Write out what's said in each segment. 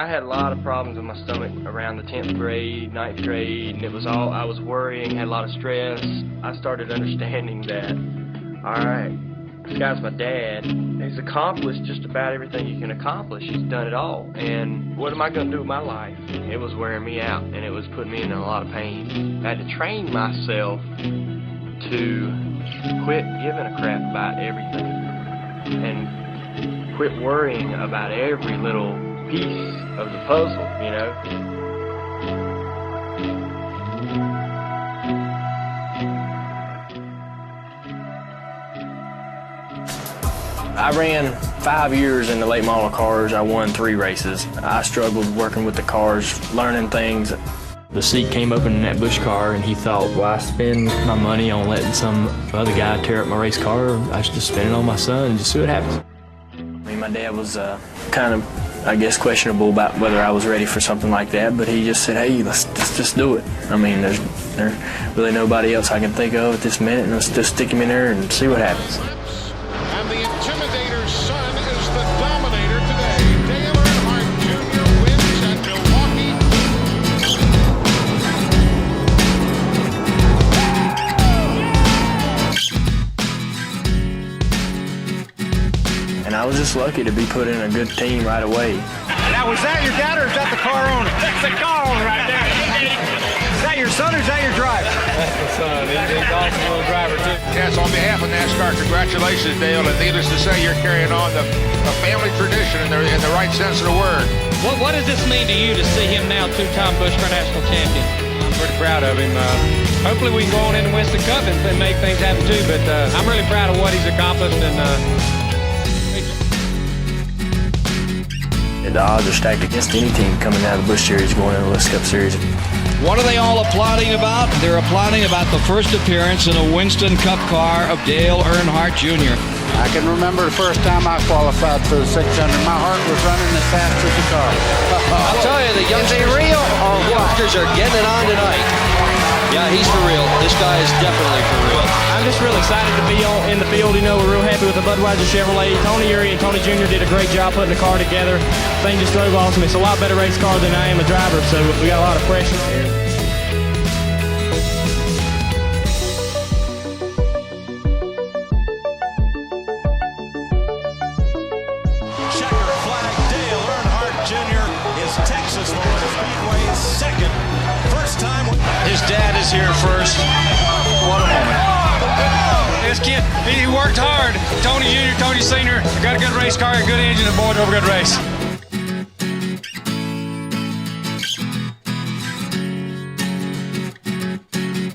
I had a lot of problems with my stomach around the 10th grade, 9th grade, and I was worrying, had a lot of stress. I started understanding that, all right, this guy's my dad. He's accomplished just about everything you can accomplish. He's done it all. And what am I going to do with my life? It was wearing me out, and it was putting me in a lot of pain. I had to train myself to quit giving a crap about everything and quit worrying about every little piece of the puzzle, you know? I ran 5 years in the late model cars. I won 3 races. I struggled working with the cars, learning things. The seat came open in that Busch car, and he thought, why spend my money on letting some other guy tear up my race car? I should just spend it on my son and just see what happens. I mean, my dad was kind of, I guess, questionable about whether I was ready for something like that, but he just said, hey, let's just do it. I mean, there's really nobody else I can think of at this minute, and let's just stick him in there and see what happens. And the Intimidator's son is the dominator today. Dale Earnhardt Jr. wins at Milwaukee. And I was just lucky to be put in a good team right away. Now, was that your dad or is that the car owner? That's the car owner right there. Is that your son or is that your driver? That's the son. He's an awesome little driver, too. Yes, on behalf of NASCAR, congratulations, Dale. And needless to say, you're carrying on a family tradition in the right sense of the word. What does this mean to you to see him now two-time Busch Car National Champion? I'm pretty proud of him. Hopefully we can go on in and win the Cup and make things happen, too. But I'm really proud of what he's accomplished. The odds are stacked against any team coming out of the Busch Series going into the West Cup Series. What are they all applauding about? They're applauding about the first appearance in a Winston Cup car of Dale Earnhardt Jr. I can remember the first time I qualified for the 600. My heart was running as fast as the car. I'll tell you, the youngsters are getting it on tonight. Yeah, he's for real. This guy is definitely for real. I'm just real excited to be in the field. You know, we're real happy with the Budweiser Chevrolet. Tony Uri and Tony Jr. did a great job putting the car together. Thing just drove awesome. It's a lot better race car than I am a driver, so we got a lot of pressure here. Checker flag, Dale Earnhardt Jr. is Texas Motor Speedway's second. First time. His dad is here first. What a moment. This kid, he worked hard. Tony Jr., Tony Sr. got a good race car, a good engine, and boy, drove a good race.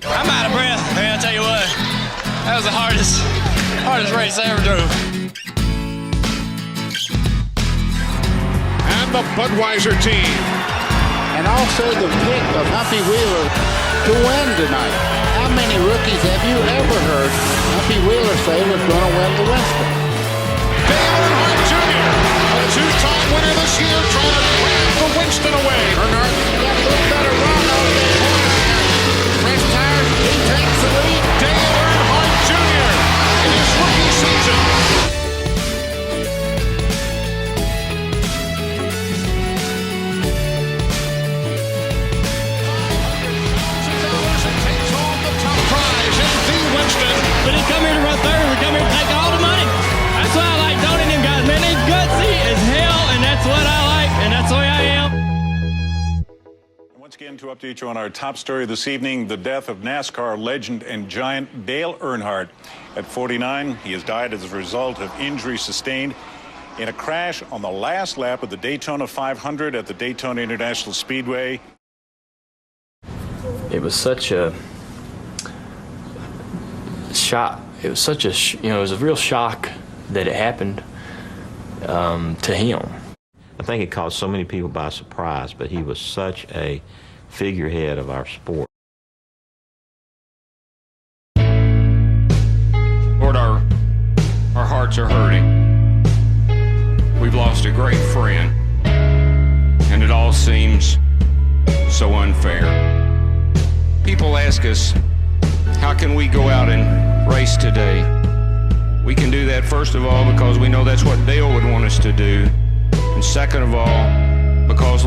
I'm out of breath. Man, I'll tell you what, that was the hardest race I ever drove. And the Budweiser team. And also the pick of Humpy Wheeler to win tonight. How many rookies have you ever heard Humpy Wheeler say was going to win the Winston? Dale Earnhardt Jr., a two-time winner this year, trying to grab the Winston away. Earnhardt Got a little better run over there. Fresh tires, he takes the lead. Dale Earnhardt Jr. in his rookie season. Takes home the top prize in the Winston. We didn't come here to run third. We come here to take all the money. That's why I like Tony and them guys, man. They gutsy as hell, and that's what I like, and that's the way I am. Once again, to update you on our top story this evening, the death of NASCAR legend and giant Dale Earnhardt. At 49, he has died as a result of injuries sustained in a crash on the last lap of the Daytona 500 at the Daytona International Speedway. It was such a shock. It was such a, it was a real shock that it happened to him. I think it caught so many people by surprise, but he was such a figurehead of our sport. Lord, our hearts are hurting. We've lost a great friend, and it all seems so unfair. People ask us, how can we go out and race today? We can do that, first of all, because we know that's what Dale would want us to do. And second of all, because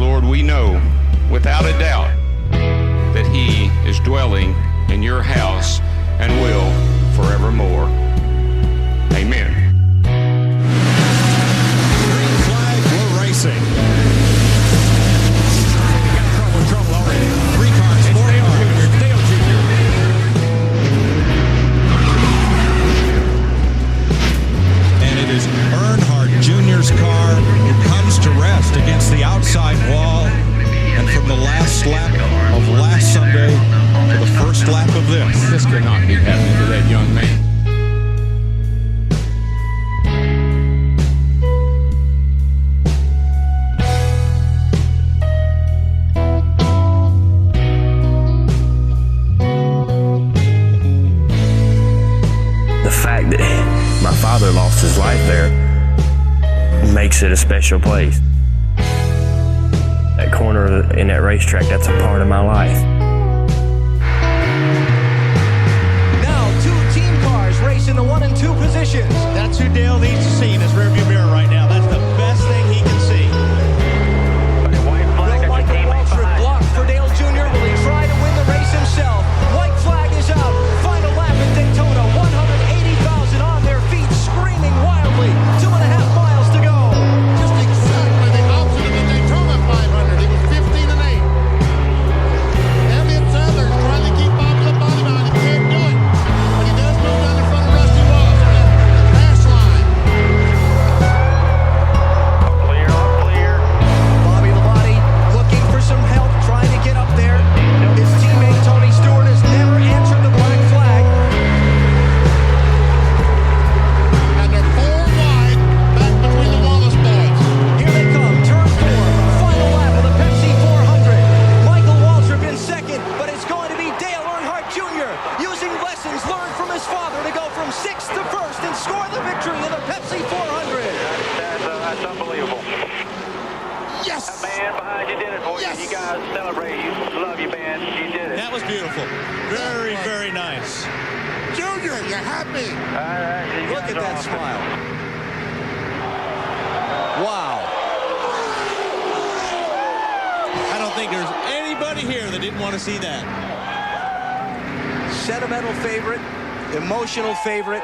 without a doubt that he is dwelling in your house and will forevermore. Amen. Green flag, we're racing. Trouble already. 3 cars, 4 cars. Dale Jr. And it is Earnhardt Jr.'s car who comes to rest against the outside wall. And from the last lap of last Sunday to the first lap of this. This cannot be happening to that young man. The fact that my father lost his life there makes it a special place. That corner in that racetrack, that's a part of my life. Now 2 team cars racing the 1 and 2 positions. That's who Dale needs to see in his rearview mirror right now. That's the best thing he can see. White flag, will Michael Waltrip block for Dale Jr.? Will he try to win the race himself? White flag is out. Final lap at Daytona. 180,000 on their feet, screaming wildly. 2.5 miles to go. Just exactly the opposite of the Daytona 500. He was 15 and 8. Elliott Sadler's trying to keep up with the bottom line. He can't do it. But he does move down in front of Rusty Walsh on the fast line. Clear, all clear. Bobby Labonte looking for some help, trying to get up there. His teammate Tony Stewart has never answered the black flag. And they're 4 wide back between the Wallace boys. Here they come, turn 4, final lap of the Pepsi 400. Michael Waltrip in second, but it's going to be Dale Earnhardt Jr. using lessons learned from his father to go from 6th to 1st and score the victory in the Pepsi 400. That's unbelievable. Yes! That man behind you did it for Yes! you. You guys celebrate. You love you, man. You did it. That was beautiful. Very, very nice. Junior, you're happy. All right, you Look guys at are that awesome. smile. Wow. I don't think there's anybody here that didn't want to see that. Sentimental favorite, emotional favorite.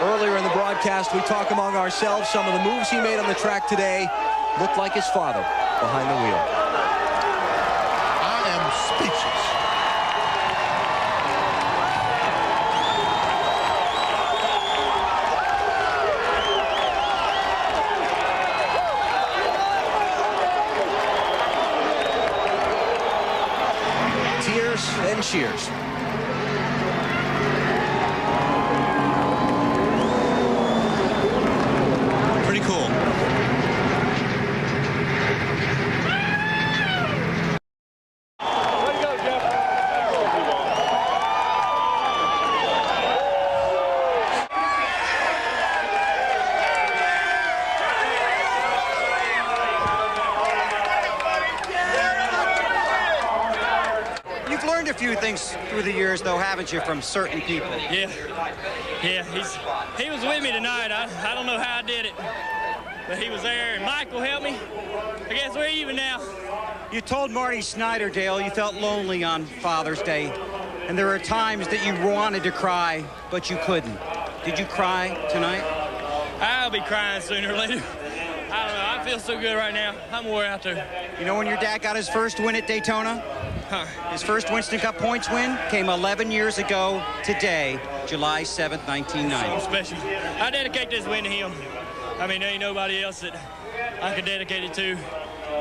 Earlier in the broadcast, we talk among ourselves. Some of the moves he made on the track today looked like his father behind the wheel. I am speechless. Tears and cheers. Pretty cool. You've learned a few things through the years, though, haven't you, from certain people? Yeah, he was with me tonight. I don't know how I did it, but he was there, and Michael helped me. I guess we're even now. You told Marty Snyder, Dale, you felt lonely on Father's Day, and there were times that you wanted to cry, but you couldn't. Did you cry tonight? I'll be crying sooner or later. I don't know. I feel so good right now. I'm wore out there. You know when your dad got his first win at Daytona? His first Winston Cup points win came 11 years ago today, July 7th, 1990. So special. I dedicate this win to him. I mean, there ain't nobody else that I could dedicate it to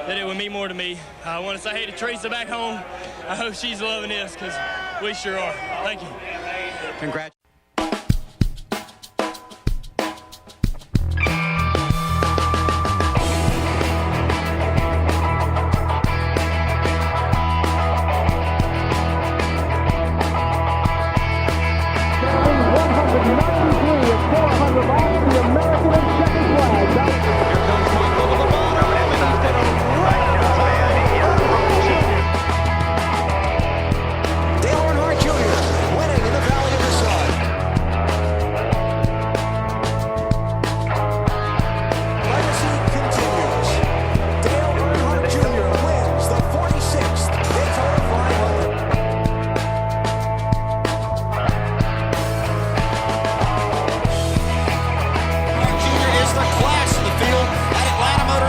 that it would mean more to me. I want to say hey to Teresa back home. I hope she's loving this because we sure are. Thank you. Congratulations. Dale Earnhardt Jr. winning in the Valley of the Sun.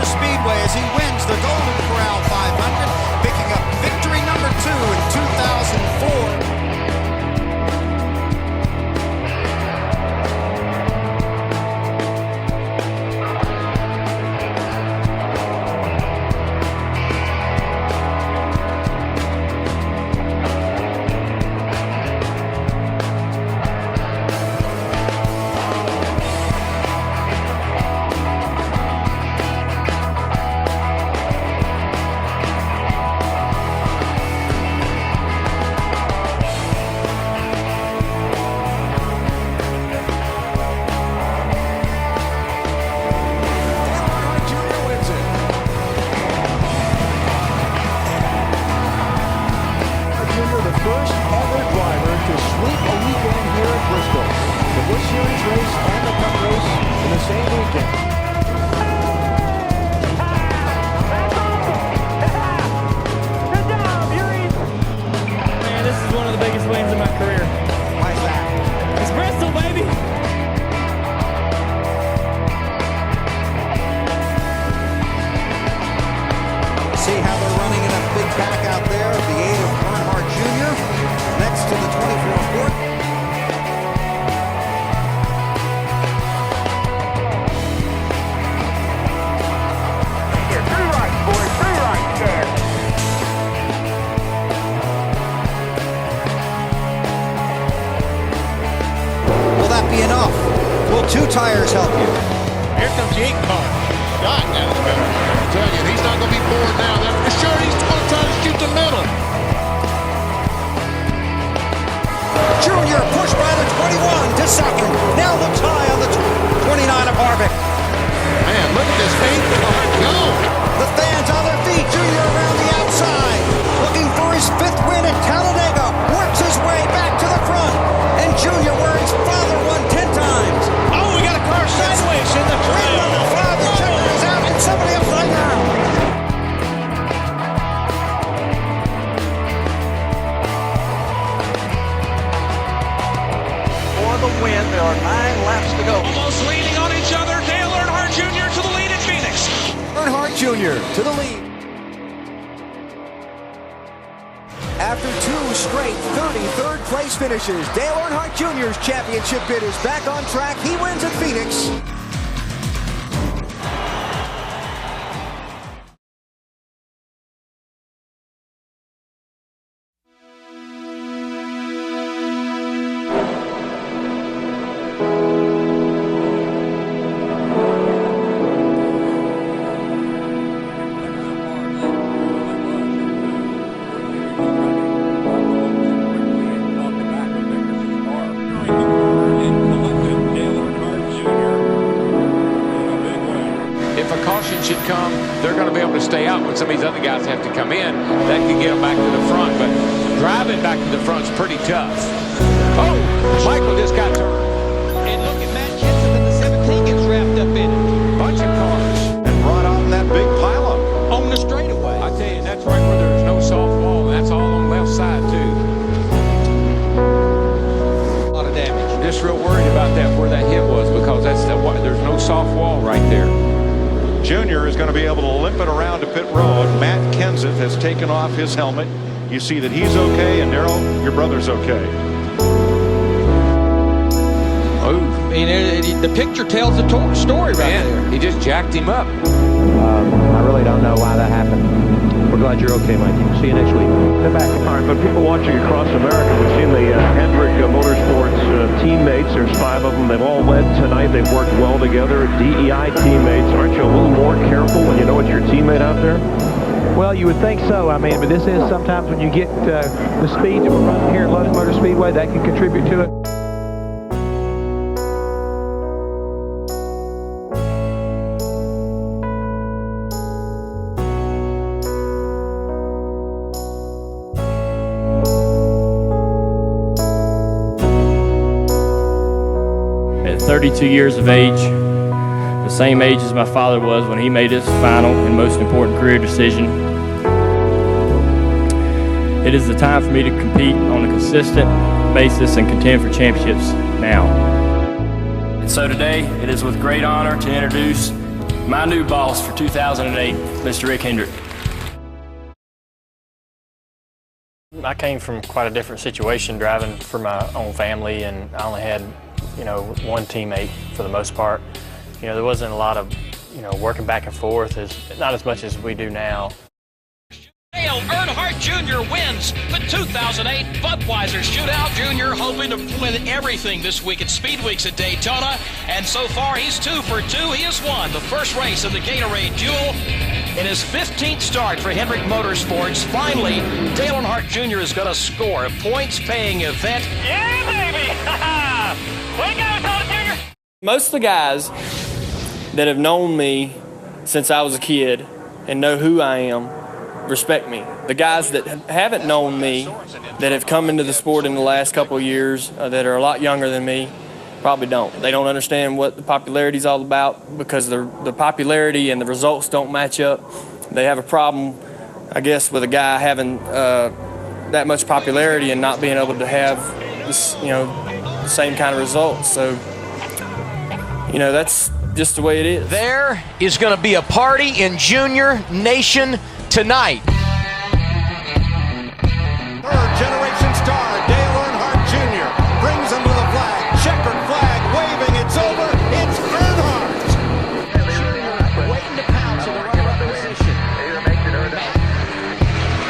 Mohr Speedway as he wins the Golden Corral 500, picking up victory number 2 in 2004. See how they're running in a big pack out there with the aid of Earnhardt Jr. next to the 24 Ford. Here, 3 rights, boys, 3 rights there. Will that be enough? Will 2 tires help you? Here comes the 8 car. God, down the middle. I tell you, he's not going to be bored now. That's for sure. He's going to try to shoot the middle. Junior pushed by the 21 to second. Now the tie on the 29 of Harvick. Man, look at this 8 car go. The fans on their feet. Junior around the outside. Looking for his 5th win at Talladega. Works his way back to the front. And Junior, where his father won 10 times. Oh, we got a car sideways in the trail. The checker is out and somebody upside down. For the win, there are 9 laps to go. Almost leaning on each other. Dale Earnhardt Jr. to the lead at Phoenix. Earnhardt Jr. to the lead. After 2 straight 33rd place finishes, Dale Earnhardt Jr.'s championship bid is back on track. He wins at Phoenix. Should come, they're going to be able to stay out when some of these other guys have to come in. That can get them back to the front, but driving back to the front is pretty tough. Oh, Michael just got turned. And look at Matt Jensen in the 17 gets wrapped up in it. Bunch of cars. And brought on that big pileup. On the straightaway. I tell you, that's right where there's no soft wall, and that's all on the left side, too. A lot of damage. Just real worried about that, where that hit was, because there's no soft wall right there. Junior is going to be able to limp it around to pit road. Matt Kenseth has taken off his helmet. You see that he's okay, and Darrell, your brother's okay. Oh, I mean, the picture tells the story right there. He just jacked him up. I really don't know why that happened. We're glad you're okay, Mikey. See you next week. Come back. All right, but people watching across America, we've seen the Hendrick Motorsports teammates. There's 5 of them. They've all led tonight. They've worked well together. DEI teammates. Aren't you a little more careful when you know it's your teammate out there? Well, you would think so. I mean, but this is sometimes when you get the speed that we're running here at Lotus Motor Speedway, that can contribute to it. At 32 years of age, the same age as my father was when he made his final and most important career decision, it is the time for me to compete on a consistent basis and contend for championships now. And so today, it is with great honor to introduce My new boss for 2008, Mr. Rick Hendrick. I came from quite a different situation driving for my own family, and I only had, one teammate for the most part. There wasn't a lot of, working back and forth, not as much as we do now. Dale Earnhardt Jr. wins the 2008 Budweiser Shootout. Jr. hoping to win everything this week at Speed Weeks at Daytona, and so far he's 2 for 2. He has won the first race of the Gatorade Duel in his 15th start for Hendrick Motorsports. Finally, Dale Earnhardt Jr. is going to score a points-paying event. Yeah, baby! Way to go, Topher Jr. Most of the guys that have known me since I was a kid and know who I am respect me. The guys that haven't known me, that have come into the sport in the last couple of years, that are a lot younger than me, probably don't. They don't understand what the popularity is all about because the popularity and the results don't match up. They have a problem, I guess, with a guy having that much popularity and not being able to have this, the same kind of results. So, that's just the way it is. There is going to be a party in Junior Nation tonight. Third generation star Dale Earnhardt Jr. brings him to the flag. Checkered flag waving. It's over. It's Earnhardt. Waiting to pounce in the runner-up position.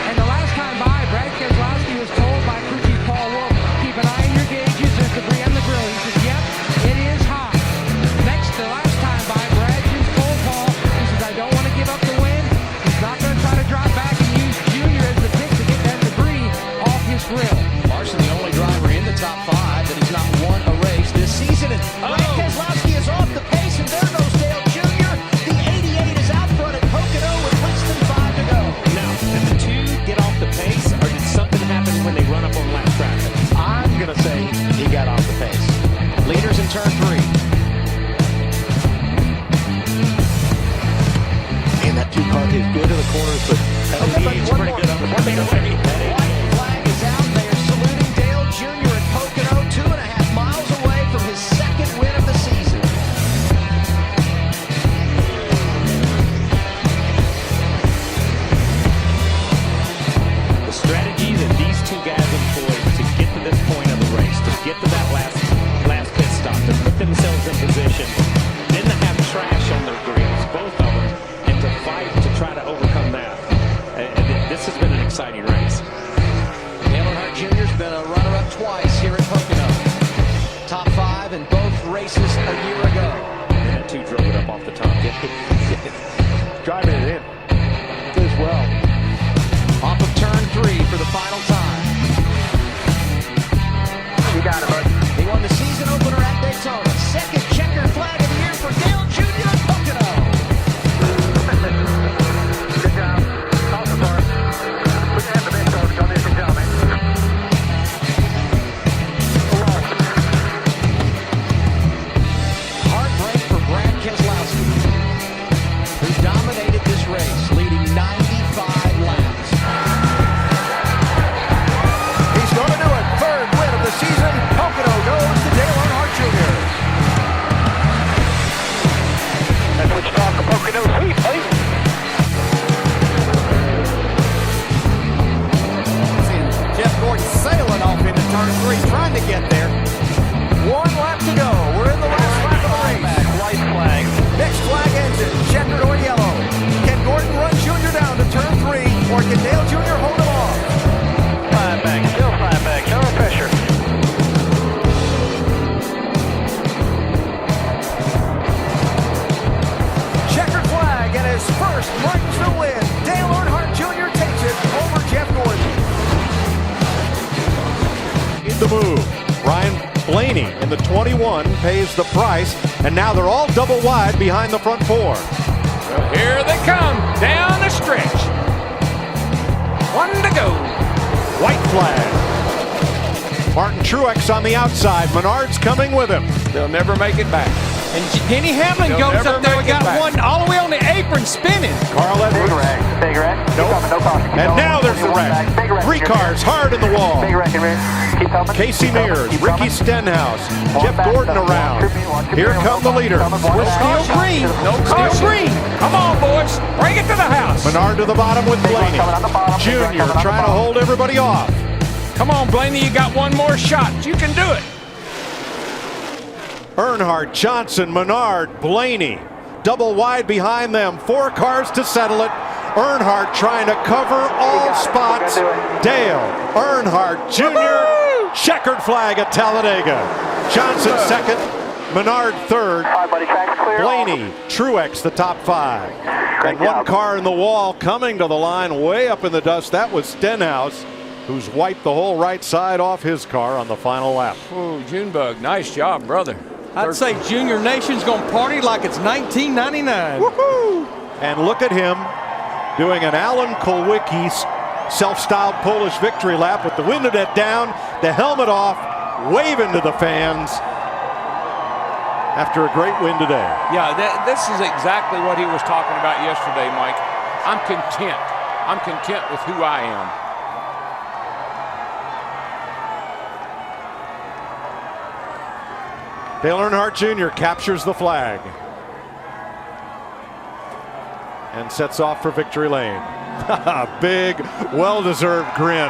And the last time by, Brad Keselowski was told by crew chief Paul Wolf, keep an eye on your gauges, there's debris on the grill. He says, yep, it is hot. The last time by, Brad just told Paul, he says, I don't want to give up the win. He's not going to try to drop back and use Junior as the pick to get that debris off his grill. Larson, the only driver in the top 5 that has not won a race this season. And Brad Keselowski is off the pace, and there goes Dale Jr. The 88 is out front at Pocono with less than 5 to go. Now, did the two get off the pace, or did something happen when they run up on lap traffic? I'm going to say he got off the pace. Leaders in turn 3. And that 2-car is good to the corners, but he's pretty good on the way. White flag is out. They are saluting Dale Jr. at Pocono, 2.5 miles away from his second win of the season. The strategy that these two guys employed to get to this point of the race, to get to that last pit stop, to put themselves in position, then to have trash on their grills, both of them, and to fight to try to overcome that. This has been an exciting race. Dale Earnhardt Jr. has been a runner-up twice here at Pocono. Top 5 in both races a year ago. And that 2 drove it up off the top. Driving it in as well. Off of turn 3 for the final time. You got it, bud. He won the season opener at Daytona. Second checkered flag of the year for Dale Jr. at Pocono. Good job. Awesome for us. We can have the best coach on this, gentlemen. Heartbreak for Brad Keselowski, who dominated this race, leading 95 laps. He's going to do it. Third win of the season. Pocono goes to Dale Earnhardt Jr. That's what you talk a Pocono sweep, please. Jeff Gordon sailing off into turn 3, trying to get there. 1 lap to go. We're in the last lap of the race. White flag. Next flag ends it, checkered or yellow. Can Gordon run Jr. down to turn 3, or can Dale Jr. hold him off? Slide back. Still slide back. No pressure. Checkered flag and his first Martinsville win. Dale Earnhardt Jr. takes it over Jeff Gordon. The move. Ryan Blaney in the 21 pays the price, and now they're all double wide behind the front 4. Here they come down the stretch. 1 to go. White flag. Martin Truex on the outside. Menard's coming with him. They'll never make it back. And Denny Hamlin goes up there and got one all the way on the apron spinning. Carl Edwards. Big rack. Nope. No caution. And now there's the wreck. 3 cars hard in the wall. Casey Mears, Ricky Stenhouse, Jeff Gordon around. Here come the leaders. Steel green. Steel green. Come on, boys. Bring it to the house. Menard to the bottom with Blaney. Junior trying to hold everybody off. Come on, Blaney. You got one more shot. You can do it. Earnhardt, Johnson, Menard, Blaney. Double wide behind them. 4 cars to settle it. Earnhardt trying to cover all spots. Dale Earnhardt Jr. Checkered flag at Talladega. Johnson second. Menard third. Blaney, Truex the top 5. And 1 car in the wall coming to the line way up in the dust. That was Stenhouse, who's wiped the whole right side off his car on the final lap. Oh, Junebug, nice job, brother. I'd say Junior Nation's going to party like it's 1999. Woohoo! And look at him doing an Alan Kulwicki self-styled Polish victory lap with the window net down, the helmet off, waving to the fans after a great win today. Yeah, this is exactly what he was talking about yesterday, Mike. I'm content. I'm content with who I am. Dale Earnhardt Jr. captures the flag and sets off for victory lane. Big, well-deserved grin.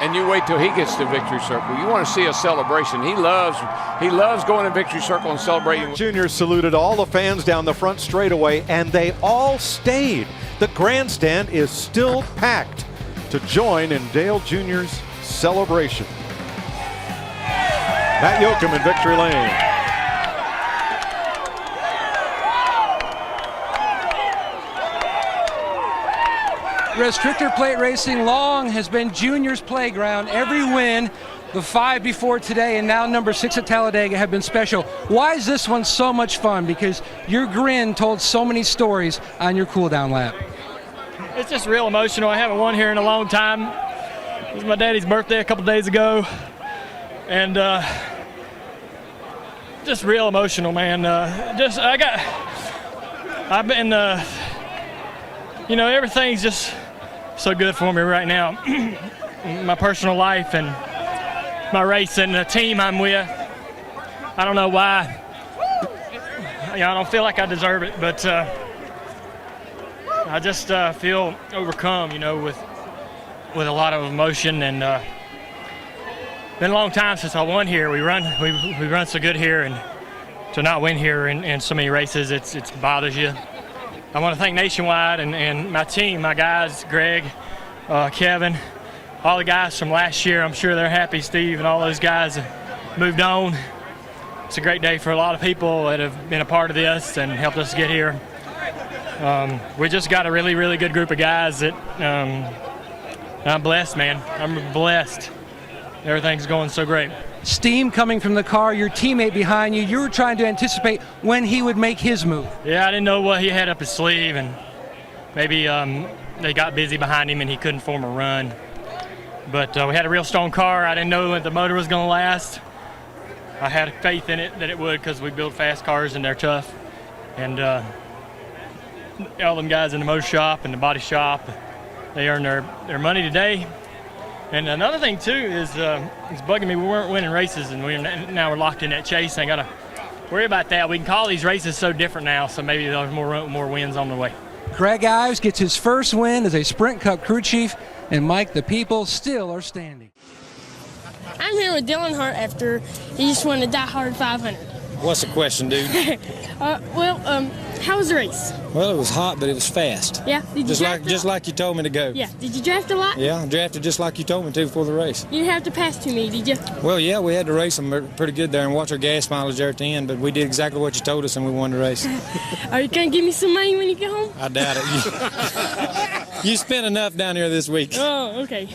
And you wait till he gets to victory circle. You want to see a celebration. He loves going to victory circle and celebrating. Junior saluted all the fans down the front straightaway, and they all stayed. The grandstand is still packed to join in Dale Jr.'s celebration. Matt Yoakum in victory lane. Restrictor plate racing long has been Junior's playground. Every win, the 5 before today and now number 6 at Talladega, have been special. Why is this one so much fun? Because your grin told so many stories on your cool down lap. It's just real emotional. I haven't won here in a long time. It was my daddy's birthday a couple days ago. And just real emotional, man. I've been, everything's just so good for me right now. My personal life and my race and the team I'm with. I don't know why. I don't feel like I deserve it, but I just feel overcome, with a lot of emotion. And been a long time since I won here. We run so good here, and to not win here in so many races, it bothers you. I want to thank Nationwide and my team, my guys, Greg, Kevin, all the guys from last year. I'm sure they're happy. Steve and all those guys have moved on. It's a great day for a lot of people that have been a part of this and helped us get here. We just got a really, really good group of guys that I'm blessed, man. I'm blessed. Everything's going so great. Steam coming from the car, your teammate behind you. You were trying to anticipate when he would make his move. Yeah, I didn't know what he had up his sleeve, and maybe they got busy behind him and he couldn't form a run. But we had a real strong car. I didn't know that the motor was going to last. I had faith in it that it would, because we build fast cars and they're tough. And all them guys in the motor shop and the body shop, they earned their money today. And another thing too is it's bugging me. We weren't winning races, and now we're locked in that chase. I got to worry about that. We can call these races so different now, so maybe there's more wins on the way. Greg Ives gets his first win as a Sprint Cup crew chief, and Mike, the people still are standing. I'm here with Dale Earnhardt after he just won the Die Hard 500. What's the question, dude? How was the race? Well, it was hot, but it was fast. Yeah. Did you just like you told me to go. Yeah. Did you draft a lot? Yeah, I drafted just like you told me to before the race. You didn't have to pass to me, did you? Well, yeah, we had to race them pretty good there and watch our gas mileage there at the end, but we did exactly what you told us and we won the race. Are you going to give me some money when you get home? I doubt it. You spent enough down here this week. Oh, okay.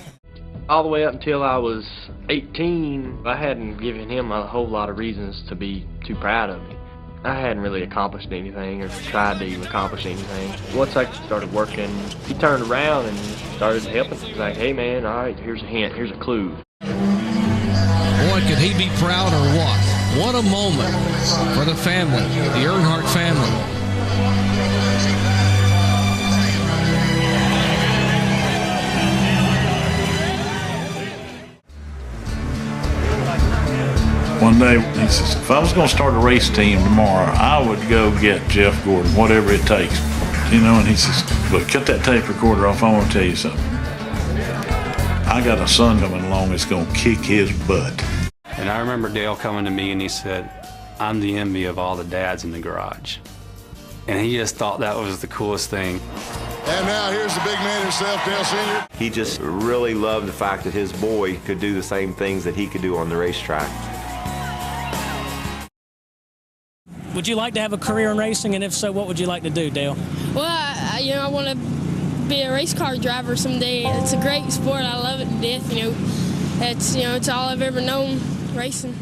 All the way up until I was 18, I hadn't given him a whole lot of reasons to be too proud of me. I hadn't really accomplished anything or tried to accomplish anything. Once I started working, he turned around and started helping. He was like, hey man, all right, here's a hint, here's a clue. Boy, could he be proud or what? What a moment for the family, the Earnhardt family. day, he says, if I was going to start a race team tomorrow, I would go get Jeff Gordon, whatever it takes. And he says, look, cut that tape recorder off. I want to tell you something. I got a son coming along that's going to kick his butt. And I remember Dale coming to me and he said, I'm the envy of all the dads in the garage. And he just thought that was the coolest thing. And now here's the big man himself, Dale Sr. He just really loved the fact that his boy could do the same things that he could do on the racetrack. Would you like to have a career in racing, and if so, what would you like to do, Dale? Well, I want to be a race car driver someday. It's a great sport. I love it to death. It's all I've ever known, racing.